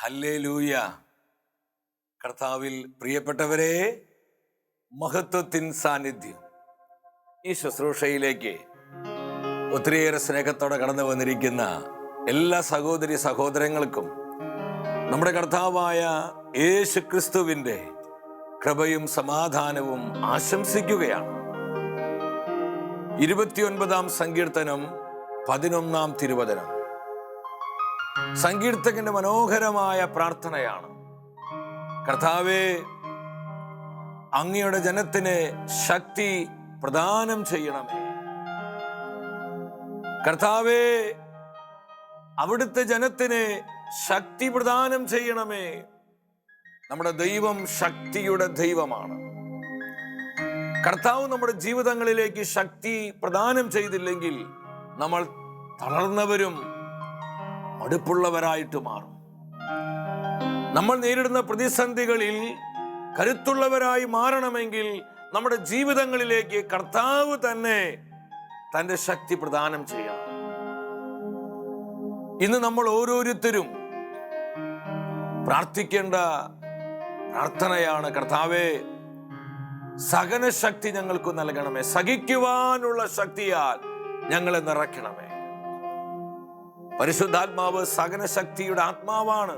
Hallelujah. കർത്താവിൽ പ്രിയപ്പെട്ടവരെ, മഹത്വത്തിൻ സാന്നിധ്യം ഈ ശുശ്രൂഷയിലേക്ക് ഒത്തിരിയേറെ സ്നേഹത്തോടെ കടന്നു വന്നിരിക്കുന്ന എല്ലാ സഹോദരി സഹോദരങ്ങൾക്കും നമ്മുടെ കർത്താവായ യേശു ക്രിസ്തുവിൻ്റെ കൃപയും സമാധാനവും ആശംസിക്കുകയാണ്. 29-ാം സങ്കീർത്തനം 11-ാം തിരുവചനം സങ്കീർത്തകന്റെ മനോഹരമായ പ്രാർത്ഥനയാണ്. കർത്താവേ, അങ്ങയുടെ ജനത്തിന് ശക്തി പ്രദാനം ചെയ്യണമേ. കർത്താവേ, അവിടുത്തെ ജനത്തിന് ശക്തി പ്രദാനം ചെയ്യണമേ. നമ്മുടെ ദൈവം ശക്തിയുടെ ദൈവമാണ്. കർത്താവ് നമ്മുടെ ജീവിതങ്ങളിലേക്ക് ശക്തി പ്രദാനം ചെയ്തില്ലെങ്കിൽ നമ്മൾ തളർന്നവരും മടുപ്പുള്ളവരായിട്ട് മാറും. നമ്മൾ നേരിടുന്ന പ്രതിസന്ധികളിൽ കരുത്തുള്ളവരായി മാറണമെങ്കിൽ നമ്മുടെ ജീവിതങ്ങളിലേക്ക് കർത്താവ് തന്നെ തൻ്റെ ശക്തി പ്രദാനം ചെയ്യണം. ഇന്ന് നമ്മൾ ഓരോരുത്തരും പ്രാർത്ഥിക്കേണ്ട പ്രാർത്ഥനയാണ്: കർത്താവേ, സഹനശക്തി ഞങ്ങൾക്ക് നൽകണമേ. സഹിക്കുവാനുള്ള ശക്തിയാൽ ഞങ്ങളെ നിറയ്ക്കണമേ. പരിശുദ്ധാത്മാവ് സഹനശക്തിയുടെ ആത്മാവാണ്.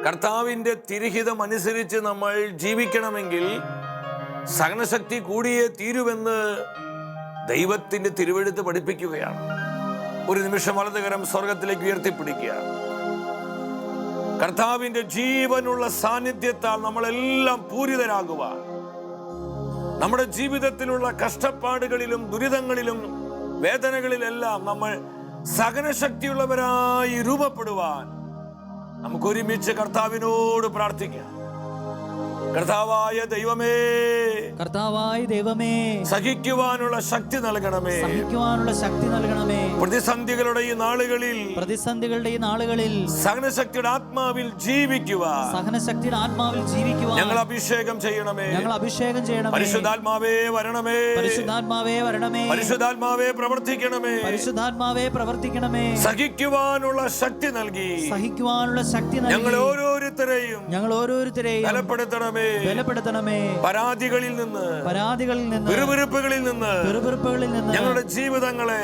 കർത്താവിന്റെ തിരുഹിതം അനുസരിച്ച് നമ്മൾ ജീവിക്കണമെങ്കിൽ സഹനശക്തി കൂടിയേ തീരുവെന്ന് ദൈവത്തിന്റെ തിരുവെഴുത്ത് പഠിപ്പിക്കുകയാണ്. ഒരു നിമിഷം വലതുകരം സ്വർഗത്തിലേക്ക് ഉയർത്തിപ്പിടിക്കുക. കർത്താവിന്റെ ജീവനുള്ള സാന്നിധ്യത്താൽ നമ്മളെല്ലാം പൂരിതരാകുവാൻ, നമ്മുടെ ജീവിതത്തിലുള്ള കഷ്ടപ്പാടുകളിലും ദുരിതങ്ങളിലും വേദനകളിലെല്ലാം നമ്മൾ സഹനശക്തിയുള്ളവരായി രൂപപ്പെടുവാൻ നമുക്ക് ഒരുമിച്ച് കർത്താവിനോട് പ്രാർത്ഥിക്കാം. കർത്താവായ ദൈവമേ, സഹിക്കുവാനുള്ള ശക്തി നൽകണമേ. പ്രതിസന്ധികളുടെ ഈ നാളുകളിൽ സഹനശക്തിയുടെ ആത്മാവിൽ ജീവിക്കുവാൻ ഞങ്ങൾ അഭിഷേകം ചെയ്യണമേ. പരിശുദ്ധാത്മാവേ വരണമേ. പരിശുദ്ധാത്മാവേ പ്രവർത്തിക്കണമേ. സഹിക്കുവാനുള്ള ശക്തി നൽകി ഞങ്ങൾ ഓരോരുത്തരെയും ബലപ്പെടുത്തണമേ. പരാതികളിൽ നിന്ന് വിറുവിറുപ്പുകളിൽ നിന്ന് ഞങ്ങളുടെ ജീവിതങ്ങളെ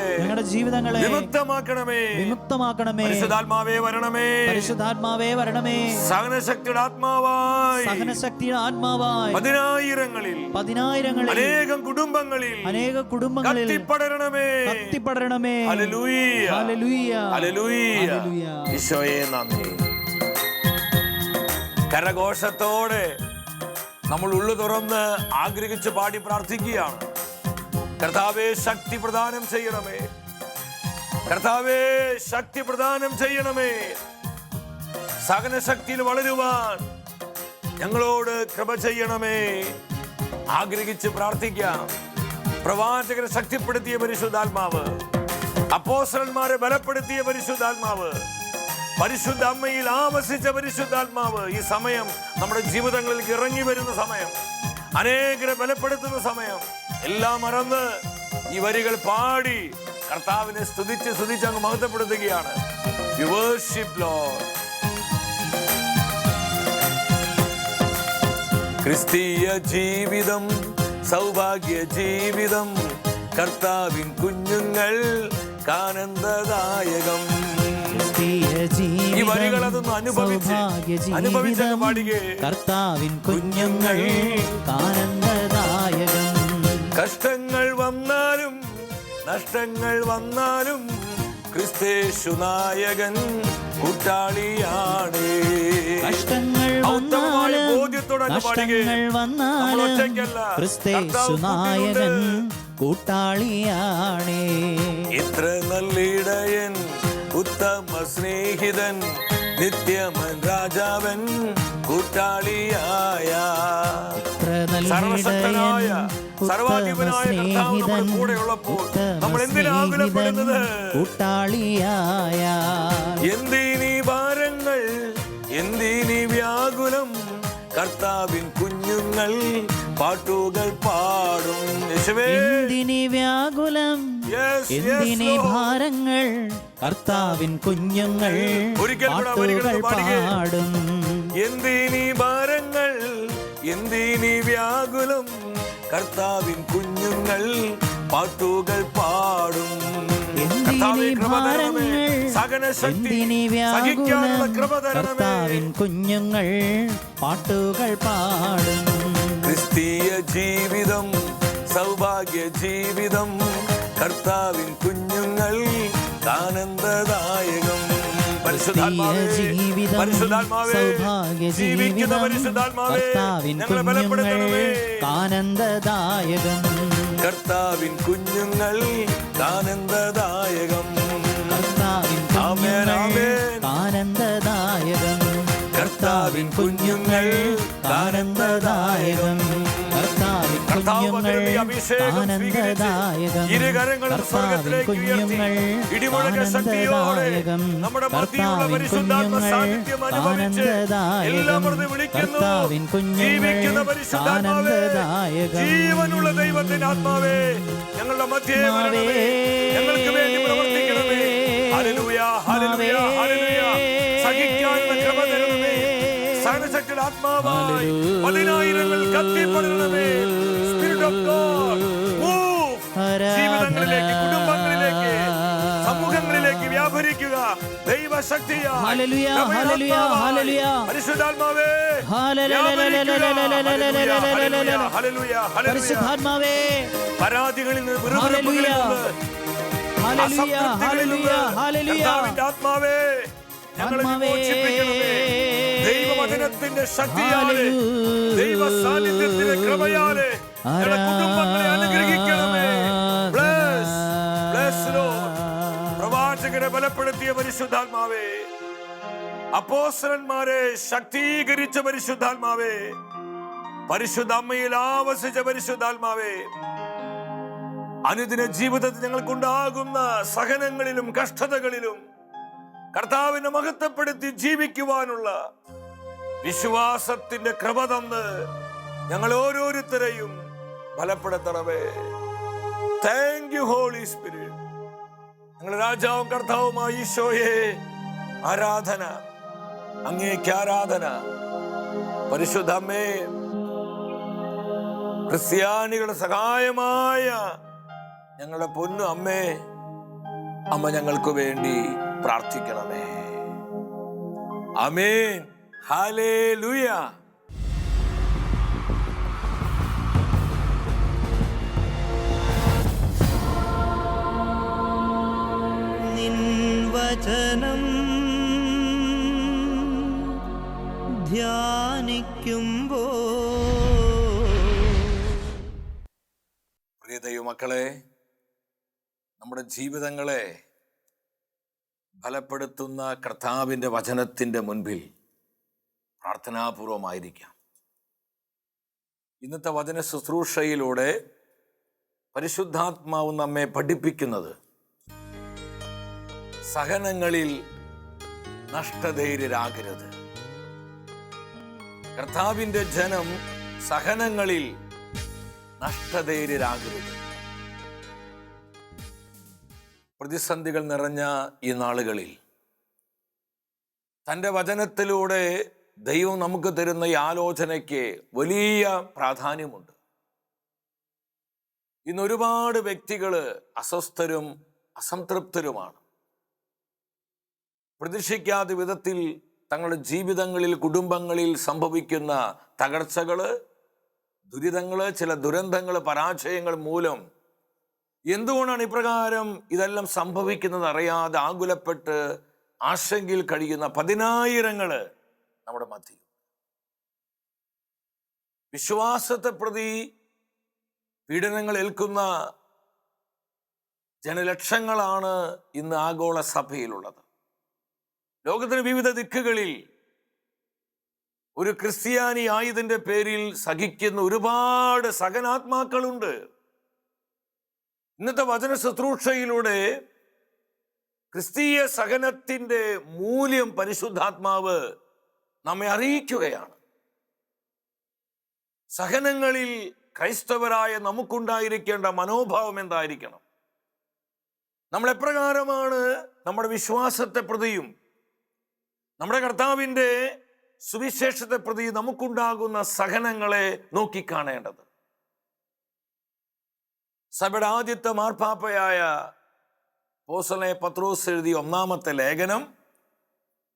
വിമുക്തമാക്കണമേ. പരിശുദ്ധാത്മാവേ വരണമേ. സഹനശക്തിയുടെ ആത്മാവായി പതിനായിരങ്ങളിൽ അനേകം കുടുംബങ്ങളിൽ കത്തിപ്പടരണമേ. ഹല്ലേലൂയ. ഈശോയെ നന്ദി. കരഘോഷത്തോടെ നമ്മൾ ഉള്ളു തുറന്ന് ആഗ്രഹിച്ച് പാടി പ്രാർത്ഥിക്കുകയാണ്. കർത്താവേ, ശക്തി പ്രദാനം ചെയ്യണമേ. കർത്താവേ, ശക്തി പ്രദാനം ചെയ്യണമേ. സഹനശക്തിയിൽ വളരുവാൻ ഞങ്ങളോട് കൃപ ചെയ്യണമേ. ആഗ്രഹിച്ച് പ്രാർത്ഥിക്കാം. പ്രവാചകരെ ശക്തിപ്പെടുത്തിയ പരിശുദ്ധാത്മാവ്, അപ്പോസ്തലന്മാരെ ബലപ്പെടുത്തിയ പരിശുദ്ധാത്മാവ്, പരിശുദ്ധ അമ്മയിൽ ആവസിച്ച പരിശുദ്ധാത്മാവ് ഈ സമയം നമ്മുടെ ജീവിതങ്ങളിൽ ഇറങ്ങി വരുന്ന സമയം, അനേകരെ ബലപ്പെടുത്തുന്ന സമയം. എല്ലാം മറന്ന് ഈ വരികൾ പാടി കർത്താവിനെ സ്തുതിച്ച് അങ്ങ് മഹത്വപ്പെടുത്തുകയാണ്. We worship Lord. ക്രിസ്തീയ ജീവിതം സൗഭാഗ്യ ജീവിതം, കർത്താവിൻ കുഞ്ഞുങ്ങൾ ആനന്ദദായകം. ഈ വരികൾ അതൊന്ന് അനുഭവിച്ച് പാടുകേ. കർത്താവിൻ കുഞ്ഞുങ്ങൾ ആനന്ദദായകം. കഷ്ടങ്ങൾ വന്നാലും നഷ്ടങ്ങൾ വന്നാലും ക്രിസ്തേശു നായകൻ കൂട്ടാളിയാണ്. ബോധ്യത്തോടെ ക്രിസ്തേശു നായകൻ കൂട്ടാളിയാണ്. ഇത്ര നല്ലിടയൻ, ഉത്തമ സ്നേഹിതൻ, നിത്യമൻ രാജാവൻ കൂട്ടാളിയായ സർവശക്തനായ സർവാധിപനായ കർത്താവ് നമ്മുടെ കൂടെ ഉള്ളപ്പോൾ നമ്മൾ എന്തിനാകുലപ്പെടുന്നത്? കൂട്ടാളിയായ. എന്തിനീ ഭാരങ്ങൾ, എന്തിനീ വ്യാകുലം, കർത്താവിൻ കുഞ്ഞുങ്ങൾ പാട്ടുകൾ പാടും. എന്തിനീ വ്യാകുലം, എന്തിനീ ഭാരങ്ങൾ കർത്താവിൻ കുഞ്ഞുങ്ങൾ പാട്ടുകൾ പാടും. എന്തിനീ ഭാരങ്ങൾ, എന്തിനീ വ്യാകുലം, കർത്താവിൻ കുഞ്ഞുങ്ങൾ പാട്ടുകൾ പാടും. കർത്താവിൻ കുഞ്ഞുങ്ങൾ പാട്ടുകൾ പാടും. ക്രിസ്തീയ ജീവിതം സൗഭാഗ്യ ജീവിതം, കർത്താവിൻ കുഞ്ഞുങ്ങൾ ആനന്ദദായകം. പരിശുദ്ധാത്മാവേ, ജീവിക്കുന്ന പരിശുദ്ധാത്മാവേ, ഞങ്ങളെ ബലപ്പെടുത്തണമേ. ആനന്ദദായകം കർത്താവിൻ കുഞ്ഞുങ്ങൾ ആനന്ദദായകം. ആനന്ദദായകം കർത്താവിൻ കുഞ്ഞുങ്ങൾ ആനന്ദദായകം. കർത്താവിൻ കുഞ്ഞുങ്ങൾ ആനന്ദദായകം. കർത്താവിൻ കുഞ്ഞുങ്ങൾ ആനന്ദദായകം. കർത്താവിൻ കുഞ്ഞുങ്ങൾ ആനന്ദദായകം. കർത്താവിൻ കുഞ്ഞുങ്ങൾ ആനന്ദദായകം. ജീവനുള്ള ദൈവത്തിന്റെ ആത്മാവേ, ഞങ്ങളുടെ മധ്യേ വരണമേ, ഞങ്ങൾക്ക് വേണ്ടി പ്രവർത്തിക്കണമേ. Hallelujah, hallelujah, hallelujah. സഹിക്കാനുള്ള കൃപ തരണമേ. സഹനശക്തിയുടെ ആത്മാവായി പതിനായിരങ്ങൾ കത്തിപ്പടരണമേ. സ്പിരിറ്റ് ഓഫ് ഗോഡ് മൂവ് ജീവിതങ്ങളിലേക്ക്, കുടുംബങ്ങളിലേക്ക്, സമൂഹങ്ങളിലേക്ക് വ്യാപരിക്കുക. ദൈവശക്തിയായി പരിശുദ്ധാത്മാവേ, പരിശുദ്ധാത്മാവേ, പരാതികളിൽ നിന്ന്, വിറുവിറുപ്പുകളിൽ നിന്ന്, അസംതൃപ്തികളിൽ നിന്ന് കർത്താവിന്റെ ആത്മാവേ ഞങ്ങളെ വിമോചിപ്പിക്കണമേ. ദൈവവചനത്തിന്റെ ശക്തിയാലെ, ദൈവ സാന്നിധ്യത്തിന്റെ കൃപയാലെ ഞങ്ങളുടെ കുടുംബങ്ങളെ അനുഗ്രഹിക്കണമേ. പ്രവാചകരെ ബലപ്പെടുത്തിയ പരിശുദ്ധാത്മാവേ, അപ്പോസ്തലന്മാരെ ശക്തീകരിച്ച പരിശുദ്ധാത്മാവേ, പരിശുദ്ധ അമ്മയിൽ ആവസിച്ച പരിശുദ്ധാത്മാവേ, അനുദിന ജീവിതത്തിൽ ഞങ്ങൾക്കുണ്ടാകുന്ന സഹനങ്ങളിലും കഷ്ടതകളിലും കർത്താവിനെ മഹത്വപ്പെടുത്തി ജീവിക്കുവാനുള്ള വിശ്വാസത്തിന്റെ കൃപ തന്ന് ഞങ്ങൾ ഓരോരുത്തരെയും ബലപ്പെടുത്തണമേ. Thank you Holy Spirit. ഞങ്ങളുടെ രാജാവും കർത്താവുമായ ഈശോയെ ആരാധന, അങ്ങേക്ക് ആരാധന. പരിശുദ്ധ അമ്മേ, ക്രിസ്ത്യാനികളുടെ സഹായമായ ഞങ്ങളുടെ പൊന്നു അമ്മേ, അമ്മ ഞങ്ങൾക്ക് വേണ്ടി പ്രാർത്ഥിക്കണമേ. ആമേൻ. ഹല്ലേലൂയ. നിൻ വചനം ധ്യാനിക്കുമ്പോൾ പ്രിയ ദൈവമക്കളെ, നമ്മുടെ ജീവിതങ്ങളെ ഫലപ്പെടുത്തുന്ന കർത്താവിൻ്റെ വചനത്തിൻ്റെ മുൻപിൽ പ്രാർത്ഥനാപൂർവമായിരിക്കാം. ഇന്നത്തെ വചന ശുശ്രൂഷയിലൂടെ പരിശുദ്ധാത്മാവ് നമ്മെ പഠിപ്പിക്കുന്നത് സഹനങ്ങളിൽ നഷ്ടധൈര്യരാകരുത്. കർത്താവിൻ്റെ ജനം സഹനങ്ങളിൽ നഷ്ടധൈര്യരാകരുത്. പ്രതിസന്ധികൾ നിറഞ്ഞ ഈ നാളുകളിൽ തൻ്റെ വചനത്തിലൂടെ ദൈവം നമുക്ക് തരുന്ന ഈ ആലോചനയ്ക്ക് വലിയ പ്രാധാന്യമുണ്ട്. ഇന്ന് ഒരുപാട് വ്യക്തികൾ അസ്വസ്ഥരും അസംതൃപ്തരുമാണ്. പ്രതീക്ഷിക്കാത്ത വിധത്തിൽ തങ്ങളുടെ ജീവിതങ്ങളിൽ, കുടുംബങ്ങളിൽ സംഭവിക്കുന്ന തകർച്ചകൾ, ദുരിതങ്ങൾ, ചില ദുരന്തങ്ങൾ, പരാജയങ്ങൾ മൂലം എന്തുകൊണ്ടാണ് ഇപ്രകാരം ഇതെല്ലാം സംഭവിക്കുന്നത് അറിയാതെ ആകുലപ്പെട്ട് ആശങ്കയിൽ കഴിയുന്ന പതിനായിരങ്ങൾ നമ്മുടെ മധ്യയിൽ. വിശ്വാസത്തെ പ്രതി പീഡനങ്ങൾ ഏൽക്കുന്ന ജനലക്ഷങ്ങളാണ് ഇന്ന് ആഗോള സഭയിലുള്ളത്. ലോകത്തിന് വിവിധ ദിക്കുകളിൽ ഒരു ക്രിസ്ത്യാനി ആയതിൻ്റെ പേരിൽ സഹിക്കുന്ന ഒരുപാട് സഹനാത്മാക്കളുണ്ട്. ഇന്നത്തെ വചന ശുശ്രൂഷയിലൂടെ ക്രിസ്തീയ സഹനത്തിൻ്റെ മൂല്യം പരിശുദ്ധാത്മാവ് നമ്മെ അറിയിക്കുകയാണ്. സഹനങ്ങളിൽ ക്രൈസ്തവരായ നമുക്കുണ്ടായിരിക്കേണ്ട മനോഭാവം എന്തായിരിക്കണം? നമ്മൾ എപ്രകാരമാണ് നമ്മുടെ വിശ്വാസത്തെ പ്രതിയും നമ്മുടെ കർത്താവിൻ്റെ സുവിശേഷത്തെ പ്രതി നമുക്കുണ്ടാകുന്ന സഹനങ്ങളെ നോക്കിക്കാണേണ്ടത്. സഭയുടെ ആദ്യത്തെ മാർപ്പാപ്പയായ അപ്പോസ്തലനായ പത്രോസ് എഴുതിയ ഒന്നാമത്തെ ലേഖനം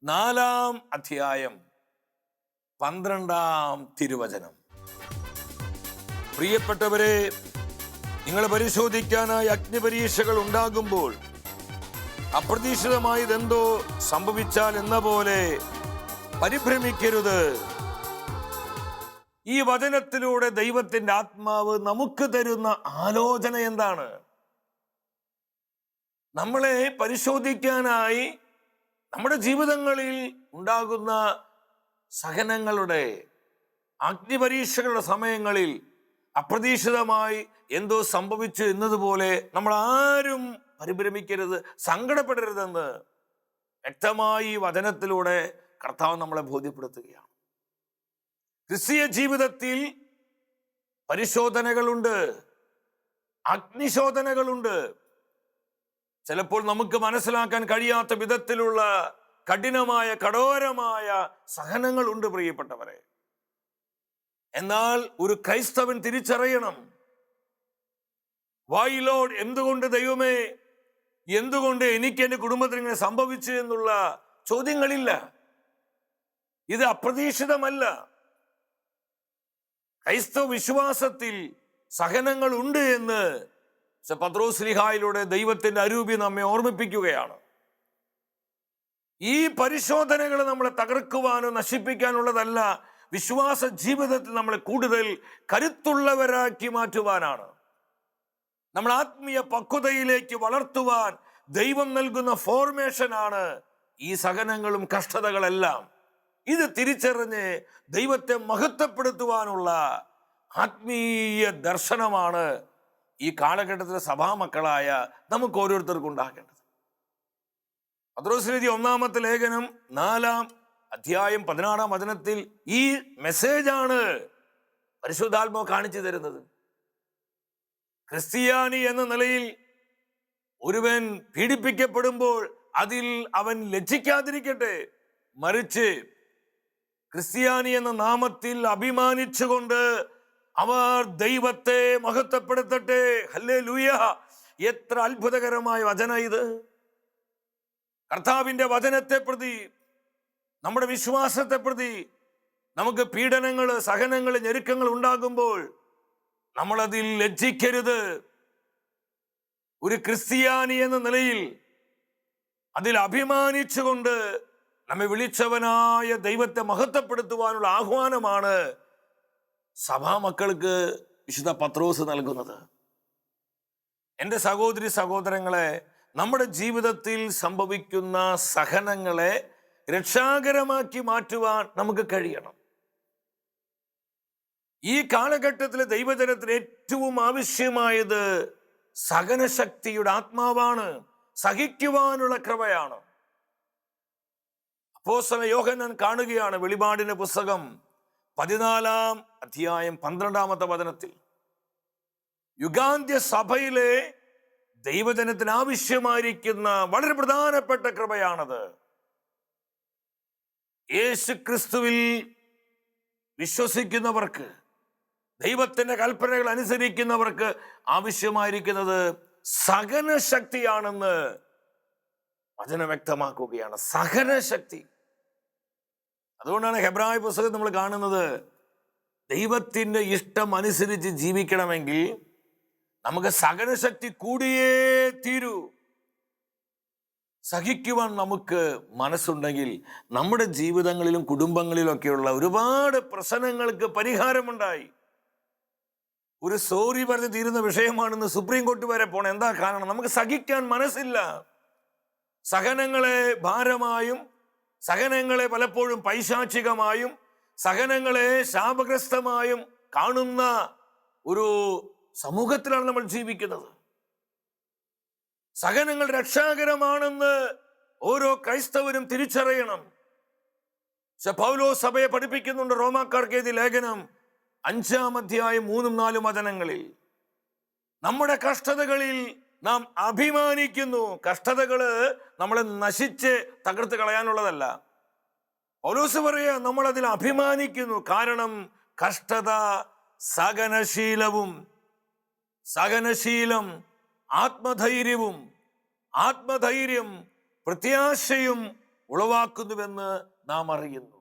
4-ാം അധ്യായം 12-ാം തിരുവചനം. പ്രിയപ്പെട്ടവരെ, നിങ്ങളെ പരിശോധിക്കാനായി അഗ്നിപരീക്ഷകൾ ഉണ്ടാകുമ്പോൾ അപ്രതീക്ഷിതമായതെന്തോ സംഭവിച്ചാൽ എന്ന പോലെ പരിഭ്രമിക്കരുത്. ഈ വചനത്തിലൂടെ ദൈവത്തിന്റെ ആത്മാവ് നമുക്ക് തരുന്ന ആലോചന എന്താണ്? നമ്മളെ പരിശോധിക്കാനായി നമ്മുടെ ജീവിതങ്ങളിൽ ഉണ്ടാകുന്ന സഹനങ്ങളുടെ അഗ്നിപരീക്ഷകളുടെ സമയങ്ങളിൽ അപ്രതീക്ഷിതമായി എന്തോ സംഭവിച്ചു എന്നതുപോലെ നമ്മൾ ആരും പരിഭ്രമിക്കരുത്, സങ്കടപ്പെടരുതെന്ന് വ്യക്തമായി ഈ വചനത്തിലൂടെ കർത്താവ് നമ്മളെ ബോധ്യപ്പെടുത്തുകയാണ്. ക്രിസ്തീയ ജീവിതത്തിൽ പരിശോധനകളുണ്ട്, അഗ്നിശോധനകളുണ്ട്. ചിലപ്പോൾ നമുക്ക് മനസ്സിലാക്കാൻ കഴിയാത്ത വിധത്തിലുള്ള കഠിനമായ കഠോരമായ സഹനങ്ങളുണ്ട് പ്രിയപ്പെട്ടവരെ. എന്നാൽ ഒരു ക്രൈസ്തവൻ തിരിച്ചറിയണം, വൈ ലോർഡ്, എന്തുകൊണ്ട് ദൈവമേ, എന്തുകൊണ്ട് എനിക്ക് എൻ്റെ കുടുംബത്തിന് ഇങ്ങനെ സംഭവിച്ചു എന്നുള്ള ചോദ്യങ്ങളില്ല. ഇത് അപ്രതീക്ഷിതമല്ല. ക്രൈസ്തവ വിശ്വാസത്തിൽ സഹനങ്ങൾ ഉണ്ട് എന്ന് പത്രോസ് ശ്ലീഹായിലൂടെ ദൈവത്തിന്റെ അരൂപി നമ്മെ ഓർമ്മിപ്പിക്കുകയാണ്. ഈ പരിശോധനകൾ നമ്മളെ തകർക്കുവാനോ നശിപ്പിക്കാനുള്ളതല്ല, വിശ്വാസ ജീവിതത്തിൽ നമ്മളെ കൂടുതൽ കരുത്തുള്ളവരാക്കി മാറ്റുവാനാണ്, നമ്മൾ ആത്മീയ പക്വതയിലേക്ക് വളർത്തുവാൻ ദൈവം നൽകുന്ന ഫോർമേഷനാണ് ഈ സഹനങ്ങളും കഷ്ടതകളെല്ലാം. ഇത് തിരിച്ചറിഞ്ഞ് ദൈവത്തെ മഹത്വപ്പെടുത്തുവാനുള്ള ആത്മീയ ദർശനമാണ് ഈ കാലഘട്ടത്തിലെ സഭാമക്കളായ നമുക്ക് ഓരോരുത്തർക്കും ഉണ്ടാകേണ്ടത്. പത്രോസ് എഴുതിയ ഒന്നാമത്തെ ലേഖനം 4-ാം അധ്യായം 16-ാം വചനത്തിൽ ഈ മെസ്സേജാണ് പരിശുദ്ധാത്മാവ് കാണിച്ചു തരുന്നത്. ക്രിസ്ത്യാനി എന്ന നിലയിൽ ഒരുവൻ പീഡിപ്പിക്കപ്പെടുമ്പോൾ അതിൽ അവൻ ലജ്ജിക്കാതിരിക്കട്ടെ, മറിച്ച് ക്രിസ്ത്യാനി എന്ന നാമത്തിൽ അഭിമാനിച്ചുകൊണ്ട് അവർ ദൈവത്തെ മഹത്വപ്പെടുത്തട്ടെ. ഹല്ലേലൂയ! എത്ര അത്ഭുതകരമായ വചന ഇത്! കർത്താവിന്റെ വചനത്തെ പ്രതി, നമ്മുടെ വിശ്വാസത്തെ പ്രതി നമുക്ക് പീഡനങ്ങൾ, സഹനങ്ങൾ, ഞെരുക്കങ്ങൾ ഉണ്ടാകുമ്പോൾ നമ്മളതിൽ ലജ്ജിക്കരുത്. ഒരു ക്രിസ്ത്യാനി എന്ന നിലയിൽ അതിൽ അഭിമാനിച്ചുകൊണ്ട് നമ്മെ വിളിച്ചവനായ ദൈവത്തെ മഹത്വപ്പെടുത്തുവാനുള്ള ആഹ്വാനമാണ് സഭാമക്കൾക്ക് വിശുദ്ധ പത്രോസ് നൽകുന്നത്. എൻ്റെ സഹോദരി സഹോദരങ്ങളെ, നമ്മുടെ ജീവിതത്തിൽ സംഭവിക്കുന്ന സഹനങ്ങളെ രക്ഷാകരമാക്കി മാറ്റുവാൻ നമുക്ക് കഴിയണം. ഈ കാലഘട്ടത്തിലെ ദൈവജനത്തിന് ഏറ്റവും ആവശ്യമായത് സഹനശക്തിയുടെ ആത്മാവാണ്, സഹിക്കുവാനുള്ള കൃപയാണ്. അപ്പോസ്തലൻ യോഹന്നാൻ കാണുകയാണ് വെളിപാടിന്റെ പുസ്തകം 14-ാം അധ്യായം 12-ാമത്തെ വചനത്തിൽ, യുഗാന്ത്യ സഭയിലെ ദൈവജനത്തിന് ആവശ്യമായിരിക്കുന്ന വളരെ പ്രധാനപ്പെട്ട കൃപയാണത്. യേശു ക്രിസ്തുവിൽ വിശ്വസിക്കുന്നവർക്ക്, ദൈവത്തിന്റെ കൽപ്പനകൾ അനുസരിക്കുന്നവർക്ക് ആവശ്യമായിരിക്കുന്നത് സഹനശക്തിയാണെന്ന് വചനം വ്യക്തമാക്കുകയാണ്. സഹനശക്തി. അതുകൊണ്ടാണ് ഹെബ്രായ പുസ്തകം നമ്മൾ കാണുന്നത്, ദൈവത്തിന്റെ ഇഷ്ടം അനുസരിച്ച് ജീവിക്കണമെങ്കിൽ നമുക്ക് സഹനശക്തി കൂടിയേ തീരൂ. സഹിക്കുവാൻ നമുക്ക് മനസ്സുണ്ടെങ്കിൽ നമ്മുടെ ജീവിതങ്ങളിലും കുടുംബങ്ങളിലൊക്കെയുള്ള ഒരുപാട് പ്രശ്നങ്ങൾക്ക് പരിഹാരമുണ്ടായി. ഒരു സോറി പറഞ്ഞ് തീരുന്ന വിഷയമാണെന്ന് സുപ്രീം കോടതി വരെ പോണം. എന്താ കാരണം? നമുക്ക് സഹിക്കാൻ മനസ്സില്ല. സഹനങ്ങളെ ഭാരമായും, സഹനങ്ങളെ പലപ്പോഴും പൈശാചികമായും, സഹനങ്ങളെ ശാപഗ്രസ്തമായും കാണുന്ന ഒരു സമൂഹത്തിലാണ് നമ്മൾ ജീവിക്കുന്നത്. സഹനങ്ങൾ രക്ഷാകരമാണെന്ന് ഓരോ ക്രൈസ്തവരും തിരിച്ചറിയണം. പൗലോസ് സഭയെ പഠിപ്പിക്കുന്നുണ്ട്. റോമാക്കാർക്ക് എഴുതിയ ലേഖനം 5-ാം അധ്യായം 3-4 വചനങ്ങളിൽ, നമ്മുടെ കഷ്ടതകളിൽ നാം അഭിമാനിക്കുന്നു. കഷ്ടതകള് നമ്മളെ നശിച്ച് തകർത്ത് കളയാനുള്ളതല്ല. പൗലോസ് പറയാ നമ്മൾ അതിൽ അഭിമാനിക്കുന്നു. കാരണം കഷ്ടത സഹനശീലം ആത്മധൈര്യം പ്രത്യാശയും ഉളവാക്കുന്നുവെന്ന് നാം അറിയുന്നു.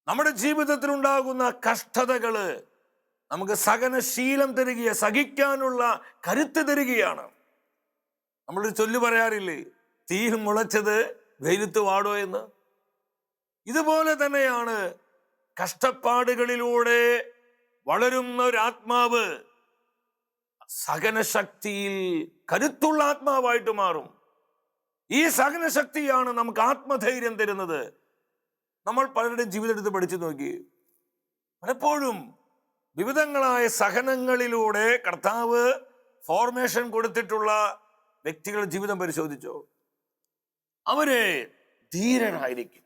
നമ്മുടെ ജീവിതത്തിൽ ഉണ്ടാകുന്ന കഷ്ടതകള് നമുക്ക് സഹനശീലം തരികയാണ്, സഹിക്കാനുള്ള കരുത്ത് തരികയാണ്. നമ്മളൊരു ചൊല്ല് പറയാറില്ലേ, തീ മുളച്ചത് വെയിലത്ത് വാടോ എന്ന്. ഇതുപോലെ തന്നെയാണ് കഷ്ടപ്പാടുകളിലൂടെ വളരുന്ന ഒരു ആത്മാവ് സഹനശക്തിയിൽ കരുത്തുള്ള ആത്മാവായിട്ട് മാറും. ഈ സഹനശക്തിയാണ് നമുക്ക് ആത്മധൈര്യം തരുന്നത്. നമ്മൾ പലരുടെയും ജീവിതത്തിൽ പഠിച്ചു നോക്കി, പലപ്പോഴും വിവിധങ്ങളായ സഹനങ്ങളിലൂടെ കർത്താവ് ഫോർമേഷൻ കൊടുത്തിട്ടുള്ള വ്യക്തികളുടെ ജീവിതം പരിശോധിച്ചോ, അവര് ധീരരായിരിക്കും.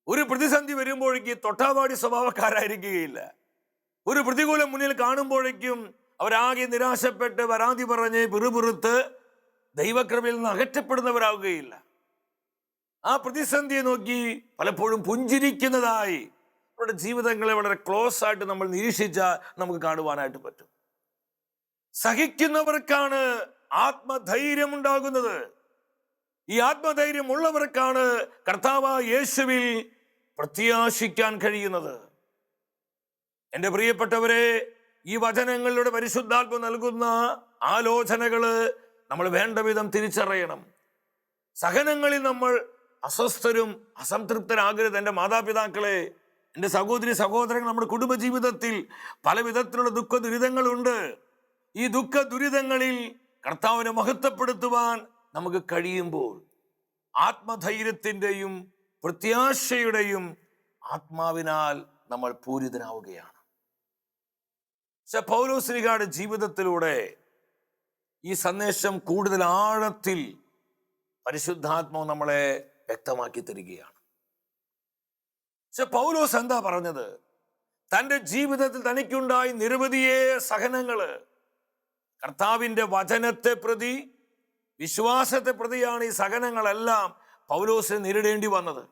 ഒരു പ്രതിസന്ധി വരുമ്പോഴേക്ക് തൊട്ടാവാടി സ്വഭാവക്കാരായിരിക്കുകയില്ല. ഒരു പ്രതികൂലം മുന്നിൽ കാണുമ്പോഴേക്കും അവരാകെ നിരാശപ്പെട്ട് പരാതി പറഞ്ഞ് പിറുപിറുത്ത് ദൈവകൃപയിൽ നിന്ന് അകറ്റപ്പെടുന്നവരാകുകയില്ല. ആ പ്രതിസന്ധിയെ നോക്കി പലപ്പോഴും പുഞ്ചിരിക്കുന്നതായി അവരുടെ ജീവിതങ്ങളെ വളരെ ക്ലോസ് ആയിട്ട് നമ്മൾ നിരീക്ഷിച്ചാൽ നമുക്ക് കാണുവാനായിട്ട് പറ്റും. സഹിക്കുന്നവർക്കാണ് ആത്മധൈര്യം ഉണ്ടാകുന്നത്. ഈ ആത്മധൈര്യം ഉള്ളവർക്കാണ് കർത്താവായ യേശുവിൽ പ്രത്യാശിക്കാൻ കഴിയുന്നത്. എൻ്റെ പ്രിയപ്പെട്ടവരെ, ഈ വചനങ്ങളുടെ പരിശുദ്ധാത്മ നൽകുന്ന ആലോചനകള് നമ്മൾ വേണ്ട വിധം തിരിച്ചറിയണം. സഹനങ്ങളിൽ നമ്മൾ അസ്വസ്ഥരും അസംതൃപ്തരാകരുത്. എൻ്റെ മാതാപിതാക്കളെ, എൻ്റെ സഹോദരി സഹോദരങ്ങൾ, നമ്മുടെ കുടുംബജീവിതത്തിൽ പല വിധത്തിലുള്ള ദുഃഖ ദുരിതങ്ങളുണ്ട്. ഈ ദുഃഖ ദുരിതങ്ങളിൽ കർത്താവിനെ മഹത്വപ്പെടുത്തുവാൻ നമുക്ക് കഴിയുമ്പോൾ ആത്മധൈര്യത്തിൻ്റെയും പ്രത്യാശയുടെയും ആത്മാവിനാൽ നമ്മൾ പൂരിതനാവുകയാണ്. പൗലോസ്ലീഹയുടെ ജീവിതത്തിലൂടെ ഈ സന്ദേശം കൂടുതൽ ആഴത്തിൽ പരിശുദ്ധാത്മാവ് നമ്മളെ വ്യക്തമാക്കി തരികയാണ്. പൗലോസ് എന്താ പറഞ്ഞത്? തൻ്റെ ജീവിതത്തിൽ തനിക്കുണ്ടായി നിരവധിയേ സഹനങ്ങള് കർത്താവിൻ്റെ വചനത്തെ പ്രതി, വിശ്വാസത്തെ പ്രതിയാണ് ഈ സഹനങ്ങളെല്ലാം പൗലോസിനെ നേരിടേണ്ടി വന്നത്.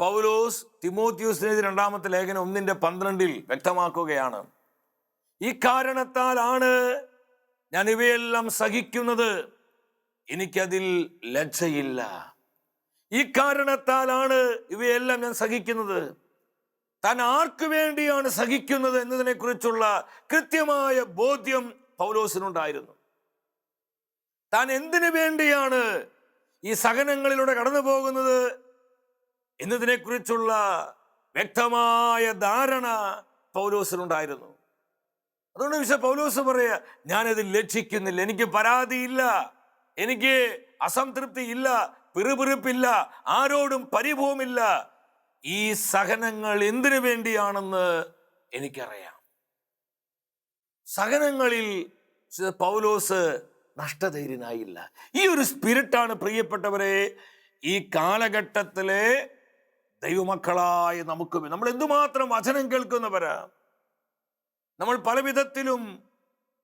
പൗലോസ് തിമോത്തിയോസിനെ 2-ാമത്തെ ലേഖനം 1:12 വ്യക്തമാക്കുകയാണ്, ഈ കാരണത്താലാണ് ഞാൻ ഇവയെല്ലാം സഹിക്കുന്നത്, എനിക്കതിൽ ലജ്ജയില്ല. ഈ കാരണത്താലാണ് ഇവയെല്ലാം ഞാൻ സഹിക്കുന്നത്. താൻ ആർക്കു വേണ്ടിയാണ് സഹിക്കുന്നത് എന്നതിനെ കുറിച്ചുള്ള കൃത്യമായ ബോധ്യം പൗലോസിനുണ്ടായിരുന്നു. താൻ എന്തിനു വേണ്ടിയാണ് ഈ സഹനങ്ങളിലൂടെ കടന്നു പോകുന്നത് എന്നതിനെ കുറിച്ചുള്ള വ്യക്തമായ ധാരണ പൗലോസിനുണ്ടായിരുന്നു. അതുകൊണ്ട് പൗലോസ് പറയാ, ഞാനതിൽ ലക്ഷിക്കുന്നില്ല, എനിക്ക് പരാതിയില്ല, എനിക്ക് അസംതൃപ്തി ഇല്ല, പിറുപിറുപ്പില്ല, ആരോടും പരിഭവമില്ല. ഈ സഹനങ്ങൾ എന്തിനു വേണ്ടിയാണെന്ന് എനിക്കറിയാം. സഹനങ്ങളിൽ പൗലോസ് നഷ്ടധൈര്യനായില്ല. ഈ ഒരു സ്പിരിറ്റാണ് പ്രിയപ്പെട്ടവരെ ഈ കാലഘട്ടത്തിലെ ദൈവമക്കളായ നമുക്ക്. നമ്മൾ എന്തുമാത്രം വചനം കേൾക്കുന്നവരാ. നമ്മൾ പല വിധത്തിലും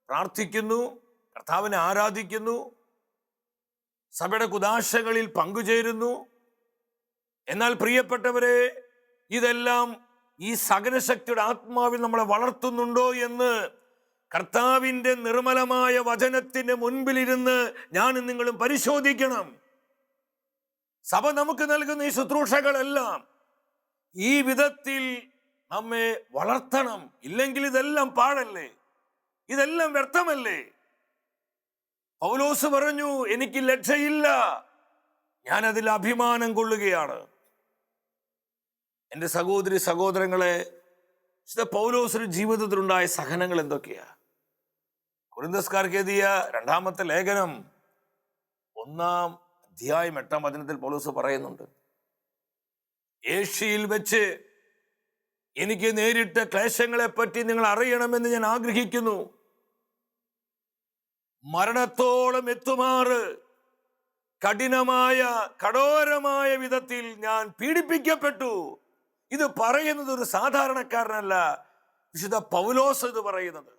പ്രാർത്ഥിക്കുന്നു, കർത്താവിനെ ആരാധിക്കുന്നു, സഭയുടെ കുദാശകളിൽ പങ്കുചേരുന്നു. എന്നാൽ പ്രിയപ്പെട്ടവരെ, ഇതെല്ലാം ഈ സഹനശക്തിയുടെ ആത്മാവിൽ നമ്മളെ വളർത്തുന്നുണ്ടോ എന്ന് കർത്താവിൻ്റെ നിർമ്മലമായ വചനത്തിന്റെ മുൻപിലിരുന്ന് ഞാനും നിങ്ങളും പരിശോധിക്കണം. സഭ നമുക്ക് നൽകുന്ന ഈ ശുശ്രൂഷകളെല്ലാം ഈ വിധത്തിൽ നമ്മെ വളർത്തണം. ഇല്ലെങ്കിൽ ഇതെല്ലാം പാഴല്ലേ, ഇതെല്ലാം വ്യർത്ഥമല്ലേ. പൗലോസ് പറഞ്ഞു, എനിക്ക് ലജ്ജയില്ല, ഞാനതിൽ അഭിമാനം കൊള്ളുകയാണ്. എൻ്റെ സഹോദരി സഹോദരങ്ങളെ, പൗലോസിന്റെ ജീവിതത്തിലുണ്ടായ സഹനങ്ങൾ എന്തൊക്കെയാ? കൊരിന്ത്യസ്കാർക്ക് എഴുതിയ 2-ാമത്തെ ലേഖനം 1-ാം അധ്യായം 8-ാം വചനത്തിൽ പൗലോസ് പറയുന്നുണ്ട്, ഏഷ്യയിൽ വെച്ച് എനിക്ക് നേരിട്ട ക്ലേശങ്ങളെ പറ്റി നിങ്ങൾ അറിയണമെന്ന് ഞാൻ ആഗ്രഹിക്കുന്നു. മരണത്തോളം എത്തുമാറ് കഠോരമായ വിധത്തിൽ ഞാൻ പീഡിപ്പിക്കപ്പെട്ടു. ഇത് പറയുന്നത് ഒരു സാധാരണക്കാരനല്ല, വിശുദ്ധ പൗലോസ് ഇത് പറയുന്നത്.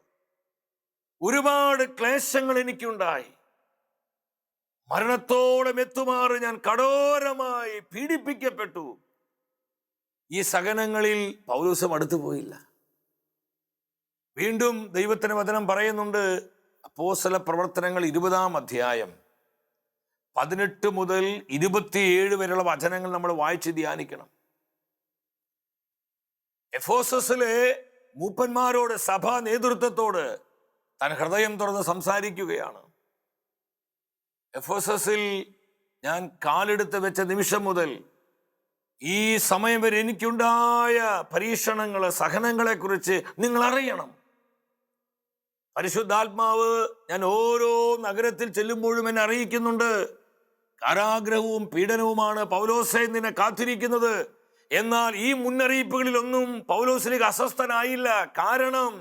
ഒരുപാട് ക്ലേശങ്ങൾ എനിക്കുണ്ടായി. മരണത്തോളം എത്തുമാറ് ഞാൻ കഠോരമായി പീഡിപ്പിക്കപ്പെട്ടു. ഈ സഹനങ്ങളിൽ പൗലോസ് മടുത്തു പോയില്ല. വീണ്ടും ദൈവത്തിന്റെ വചനം പറയുന്നുണ്ട്. അപ്പോസ്തല പ്രവർത്തനങ്ങൾ 20-ാം അധ്യായം 18 മുതൽ 27 വരെയുള്ള വചനങ്ങൾ നമ്മൾ വായിച്ച് ധ്യാനിക്കണം. എഫേസസിലെ മൂപ്പന്മാരോട്, സഭാ നേതൃത്വത്തോട് താൻ ഹൃദയം തുറന്ന് സംസാരിക്കുകയാണ്. എഫേസസിൽ ഞാൻ കാലെടുത്ത് വെച്ച നിമിഷം മുതൽ ഈ സമയം വരെ എനിക്കുണ്ടായ പരീക്ഷണങ്ങള്, സഹനങ്ങളെ കുറിച്ച് നിങ്ങൾ അറിയണം. പരിശുദ്ധാത്മാവ് ഞാൻ ഓരോ നഗരത്തിൽ ചെല്ലുമ്പോഴും എന്നെ അറിയിക്കുന്നുണ്ട്. കാരാഗ്രഹവും പീഡനവുമാണ് പൗലോസേ നിന്നെ കാത്തിരിക്കുന്നത്. എന്നാൽ ഈ മുന്നറിയിപ്പുകളിലൊന്നും പൗലോസിലേക്ക് അസ്വസ്ഥനായില്ല. കാരണം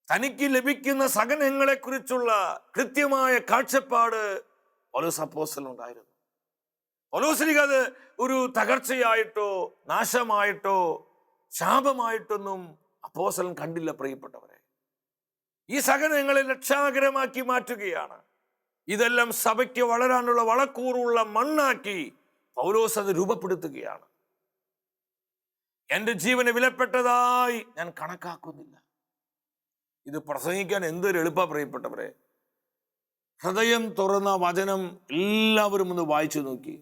തനിക്ക് ലഭിക്കുന്ന സഹനങ്ങളെ കുറിച്ചുള്ള കൃത്യമായ കാഴ്ചപ്പാട് പൗലോസ് അപ്പോസ്തലനുണ്ടായിരുന്നു. പൗലോസിലേക്ക് അത് ഒരു തകർച്ചയായിട്ടോ നാശമായിട്ടോ ശാപമായിട്ടൊന്നും അപ്പോസ്തലൻ കണ്ടില്ല. പ്രിയപ്പെട്ടവരെ, ഈ സഹനങ്ങളെ രക്ഷാകരമാക്കി മാറ്റുകയാണ്. ഇതെല്ലാം സഭയ്ക്ക് വളരാനുള്ള വളക്കൂറുള്ള മണ്ണാക്കി പൗലോസ് അത് രൂപപ്പെടുത്തുകയാണ്. എന്റെ ജീവന് വിലപ്പെട്ടതായി ഞാൻ കണക്കാക്കുന്നില്ല. ഇത് പ്രസംഗിക്കാൻ എന്തൊരു എളുപ്പ പ്രിയപ്പെട്ടവരെ. ഹൃദയം തുറന്ന വചനം എല്ലാവരും ഒന്ന് വായിച്ചു നോക്കി.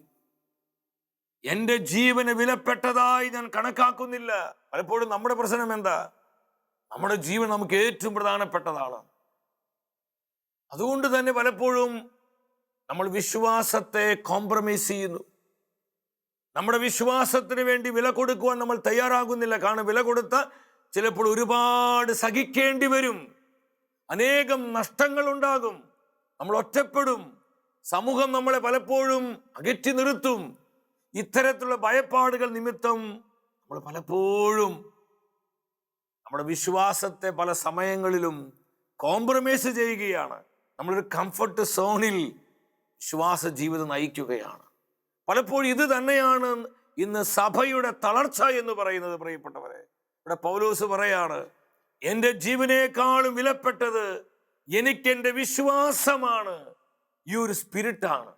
എന്റെ ജീവന് വിലപ്പെട്ടതായി ഞാൻ കണക്കാക്കുന്നില്ല. പലപ്പോഴും നമ്മുടെ പ്രശ്നം എന്താ? നമ്മുടെ ജീവൻ നമുക്ക് ഏറ്റവും പ്രധാനപ്പെട്ടതാണ്. അതുകൊണ്ട് തന്നെ പലപ്പോഴും നമ്മൾ വിശ്വാസത്തെ കോംപ്രമൈസ് ചെയ്യുന്നു. നമ്മുടെ വിശ്വാസത്തിന് വേണ്ടി വില കൊടുക്കുവാൻ നമ്മൾ തയ്യാറാകുന്നില്ല. കാരണം വില കൊടുത്ത ചിലപ്പോൾ ഒരുപാട് സഹിക്കേണ്ടി വരും. അനേകം നഷ്ടങ്ങൾ ഉണ്ടാകും. നമ്മൾ ഒറ്റപ്പെടും. സമൂഹം നമ്മളെ പലപ്പോഴും അകറ്റി നിർത്തും. ഇത്തരത്തിലുള്ള ഭയപ്പാടുകൾ നിമിത്തം നമ്മൾ പലപ്പോഴും നമ്മുടെ വിശ്വാസത്തെ പല സമയങ്ങളിലും കോംപ്രമൈസ് ചെയ്യുകയാണ്. നമ്മളൊരു കംഫർട്ട് സോണിൽ വിശ്വാസ ജീവിതം നയിക്കുകയാണ്. പലപ്പോഴും ഇത് തന്നെയാണ് ഇന്ന് സഭയുടെ തളർച്ച എന്ന് പറയുന്നത്. പ്രിയപ്പെട്ടവരെ, ഇവിടെ പൗലോസ് പറയാണ്, എൻ്റെ ജീവനേക്കാളും വിലപ്പെട്ടത് എനിക്കെൻ്റെ വിശ്വാസമാണ്. ഈ ഒരു സ്പിരിറ്റാണ്.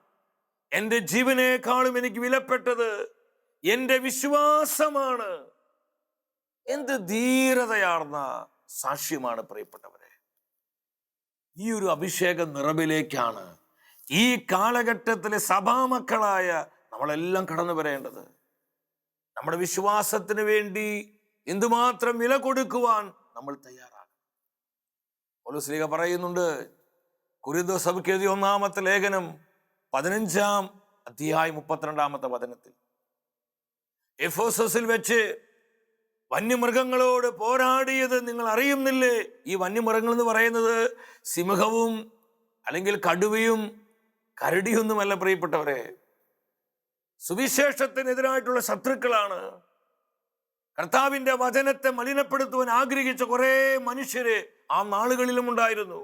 എൻ്റെ ജീവനേക്കാളും എനിക്ക് വിലപ്പെട്ടത് എൻ്റെ വിശ്വാസമാണ്. എന്ത് ധീരതയാർന്ന സാക്ഷ്യമാണ് പ്രിയപ്പെട്ടവരെ. ഈ ഒരു അഭിഷേക നിറവിലേക്കാണ് ഈ കാലഘട്ടത്തിലെ സഭാമക്കളായ നമ്മളെല്ലാം കടന്നു വരേണ്ടത്. നമ്മുടെ വിശ്വാസത്തിന് വേണ്ടി എന്തുമാത്രം വില കൊടുക്കുവാൻ നമ്മൾ തയ്യാറാകണം. പൗലോസ് ശ്ലീഹ പറയുന്നുണ്ട്, കൊരിന്ത്യർ സഭയ്ക്ക് എഴുതിയ 1-ാമത്തെ ലേഖനം 15-ാം അധ്യായം 32-ാമത്തെ വചനത്തിൽ, എഫേസസിൽ വെച്ച് വന്യമൃഗങ്ങളോട് പോരാടിയത് നിങ്ങൾ അറിയുന്നില്ലേ? ഈ വന്യമൃഗങ്ങൾ എന്ന് പറയുന്നത് സിംഹവും അല്ലെങ്കിൽ കടുവയും കരടിയൊന്നുമല്ല പ്രിയപ്പെട്ടവരെ. സുവിശേഷത്തിനെതിരായിട്ടുള്ള ശത്രുക്കളാണ്. കർത്താവിന്റെ വചനത്തെ മലിനപ്പെടുത്തുവാൻ ആഗ്രഹിച്ച കുറെ മനുഷ്യര് ആ നാളുകളിലും ഉണ്ടായിരുന്നു.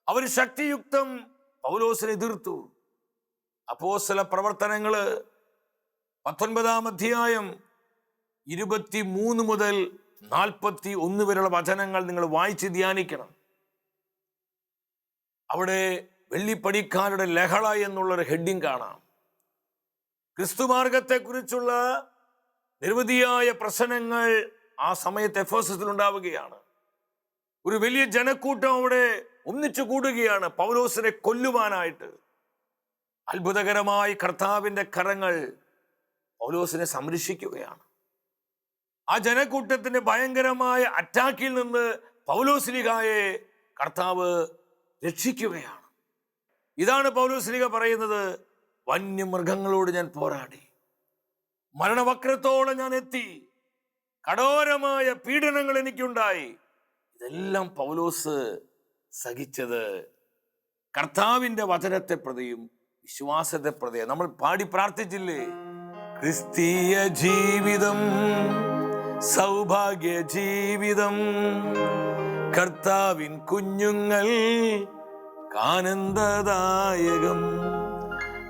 അവർ ശക്തിയുക്തം പൗലോസിനെ എതിർത്തു. അപ്പോസ്തല പ്രവർത്തനങ്ങള് 19-ാം അധ്യായം 23 മുതൽ 41 വരെയുള്ള വചനങ്ങൾ നിങ്ങൾ വായിച്ച് ധ്യാനിക്കണം. അവിടെ വെള്ളിപ്പടിക്കാരുടെ ലഹള എന്നുള്ളൊരു ഹെഡിങ് കാണാം. ക്രിസ്തുമാർഗത്തെ കുറിച്ചുള്ള നിരവധിയായ പ്രശ്നങ്ങൾ ആ സമയത്ത് എഫേസസിൽ ഉണ്ടാവുകയാണ്. ഒരു വലിയ ജനക്കൂട്ടം അവിടെ ഒന്നിച്ചു കൂടുകയാണ് പൗലോസിനെ കൊല്ലുവാനായിട്ട്. അത്ഭുതകരമായി കർത്താവിന്റെ കരങ്ങൾ പൗലോസിനെ സംരക്ഷിക്കുകയാണ്. ആ ജനക്കൂട്ടത്തിന്റെ ഭയങ്കരമായ അറ്റാക്കിൽ നിന്ന് പൗലോസ് ശ്ലീഹായെ കർത്താവ് രക്ഷിക്കുകയാണ്. ഇതാണ് പൗലോസ് ശ്ലീഹ പറയുന്നത്, വന്യമൃഗങ്ങളോട് ഞാൻ പോരാടി, മരണവക്രത്തോളം ഞാൻ എത്തി, കഠോരമായ പീഡനങ്ങൾ എനിക്കുണ്ടായി. ഇതെല്ലാം പൗലോസ് സഹിച്ചത് കർത്താവിന്റെ വചനത്തെ പ്രതിയും വിശ്വാസത്തെ പ്രതിയും. നമ്മൾ പാടി പ്രാർത്ഥിച്ചില്ലേ, ക്രിസ്തീയ ജീവിതം സൗഭാഗ്യ ജീവിതം, കർത്താവിൻ കുഞ്ഞുങ്ങൾ ആനന്ദദായകം.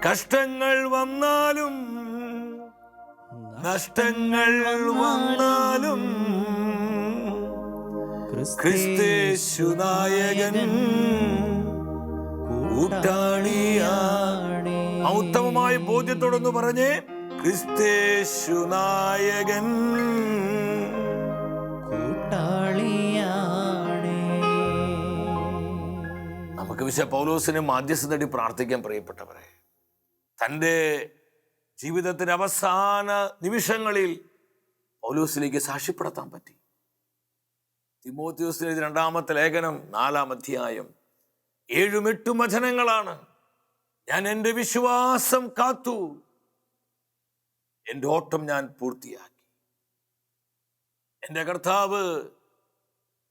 കഷ്ടങ്ങൾ വന്നാലും നഷ്ടങ്ങൾ വന്നാലും ക്രിസ്തേശു നായകൻ കൂട്ടാളിയാണ്. ആ ഉത്തമമായ ബോധ്യത്തോടൊന്ന് പറഞ്ഞേ, ക്രിസ്തേശു നായകൻ കൂട്ടാളിയാണ്. നമുക്ക് വിശുദ്ധ പൗലോസിന് മാധ്യസ്ഥ തേടി പ്രാർത്ഥിക്കാൻ പ്രിയപ്പെട്ടവരെ. തൻ്റെ ജീവിതത്തിന്റെ അവസാന നിമിഷങ്ങളിൽ പൗലോസിലേക്ക് സാക്ഷ്യപ്പെടുത്താൻ പറ്റി. തിമോത്തിയോസിന് എഴുതിയ 2-ാമത്തെ ലേഖനം 4-ാം അധ്യായം 7-8 വചനങ്ങളാണ്. ഞാൻ എൻ്റെ വിശ്വാസം കാത്തു, എൻ്റെ ഓട്ടം ഞാൻ പൂർത്തിയാക്കി. എൻ്റെ കർത്താവ്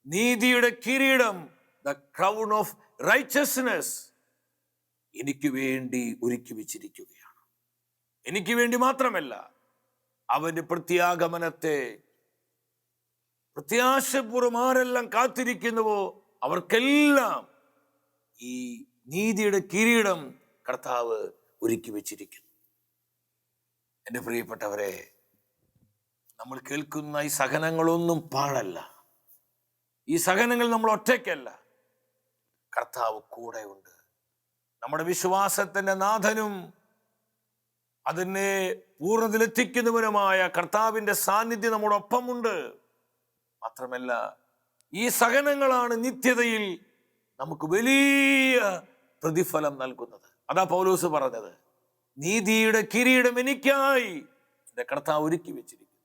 നീതിയുടെ കിരീടം, ദ ക്രൗൺ ഓഫ് റൈച്ചസ്നെസ്, എനിക്ക് വേണ്ടി ഒരുക്കി വെച്ചിരിക്കുകയാണ്. എനിക്ക് വേണ്ടി മാത്രമല്ല, അവന്റെ പ്രത്യാഗമനത്തെ പ്രത്യാശപൂർവ്വം ആരെല്ലാം കാത്തിരിക്കുന്നുവോ അവർക്കെല്ലാം ഈ നീതിയുടെ കിരീടം കർത്താവ് ഒരുക്കി വെച്ചിരിക്കുന്നു. എൻ്റെ പ്രിയപ്പെട്ടവരെ, നമ്മൾ കേൾക്കുന്ന ഈ സഹനങ്ങളൊന്നും പാഴല്ല. ഈ സഹനങ്ങൾ നമ്മൾ ഒറ്റയ്ക്കല്ല, കർത്താവ് കൂടെ ഉണ്ട്. നമ്മുടെ വിശ്വാസത്തിന്റെ നാഥനും അതിനെ പൂർണ്ണതയിലെത്തിക്കുന്നവനുമായ കർത്താവിന്റെ സാന്നിധ്യം നമ്മുടെ ഒപ്പമുണ്ട്. മാത്രമല്ല, ഈ സഹനങ്ങളാണ് നിത്യതയിൽ നമുക്ക് വലിയ പ്രതിഫലം നൽകുന്നത്. അതാ പൗലോസ് പറഞ്ഞത്, നീതിയുടെ കിരീടം എനിക്കായി എൻ്റെ കർത്താവ് ഒരുക്കി വെച്ചിരിക്കുന്നു.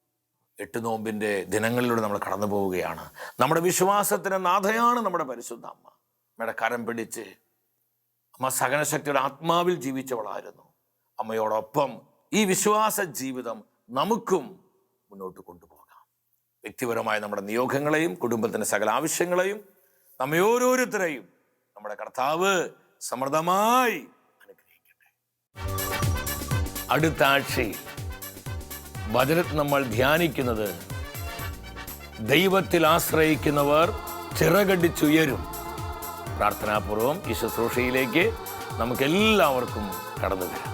8 നോമ്പിന്റെ ദിനങ്ങളിലൂടെ നമ്മൾ കടന്നു പോവുകയാണ്. നമ്മുടെ വിശ്വാസത്തിന്റെ നാഥയാണ് നമ്മുടെ പരിശുദ്ധ അമ്മ. അമ്മയുടെ കരം പിടിച്ച്, അമ്മ സഹനശക്തിയുടെ ആത്മാവിൽ ജീവിച്ചവളായിരുന്നു. അമ്മയോടൊപ്പം ഈ വിശ്വാസ ജീവിതം നമുക്കും മുന്നോട്ട് കൊണ്ടുപോകാം. വ്യക്തിപരമായ നമ്മുടെ നിയോഗങ്ങളെയും കുടുംബത്തിൻ്റെ സകല ആവശ്യങ്ങളെയും നമ്മെ ഓരോരുത്തരെയും നമ്മുടെ കർത്താവ് സമൃദ്ധമായി അനുഗ്രഹിക്കട്ടെ. അടുത്ത ആഴ്ചയിൽ വചനത്തിൽ നമ്മൾ ധ്യാനിക്കുന്നത്, ദൈവത്തിൽ ആശ്രയിക്കുന്നവർ ചിറകടിച്ചുയരും. പ്രാർത്ഥനാപൂർവം ഈ ശുശ്രൂഷയിലേക്ക് നമുക്കെല്ലാവർക്കും കടന്നു വരാം.